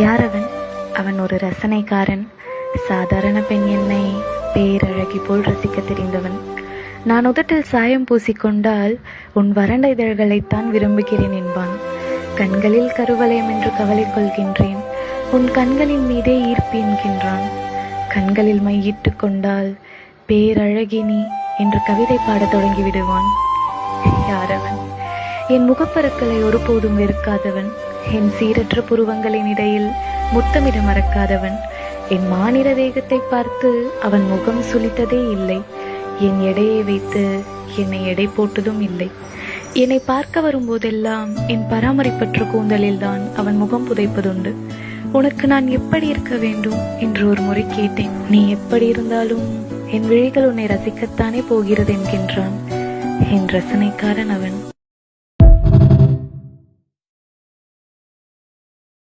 யார் அவன்? அவன் ஒரு ரசனைக்காரன். சாதாரண பெண் என்னை பேரழகி போல் ரசிக்க தெரிந்தவன். நான் உதட்டில் சாயம் பூசிக்கொண்டால் உன் வறண்ட இதழ்களைத்தான் விரும்புகிறேன் என்பான். கண்களில் கருவளையம் என்று கவலை கொள்கின்றேன், உன் கண்களின் மீதே ஈர்ப்பு என்கின்றான். கண்களில் மையிட்டு கொண்டால் பேரழகினி என்று கவிதை பாடத் தொடங்கி விடுவான். யார் அவன்? என் முகப்பருக்களை ஒருபோதும் வெறுக்காதவன், என் சீரற்ற புருவங்களின் இடையில் முத்தமிட மறக்காதவன், என் மாநில தேகத்தை பார்த்து அவன் முகம் சுளித்ததே இல்லை, என் எடையை வைத்து என்னை எடை போட்டதும் இல்லை. என்னை பார்க்க வரும்போதெல்லாம் என் பராமரிப்பற்ற கூந்தலில்தான் அவன் முகம் புதைப்பதுண்டு. உனக்கு நான் எப்படி இருக்க வேண்டும் என்று ஒரு முறை கேட்டேன். நீ எப்படி இருந்தாலும் என் விழிகள் உன்னை ரசிக்கத்தானே போகிறது என்கின்றான். என் ரசனைக்காரன் அவன்.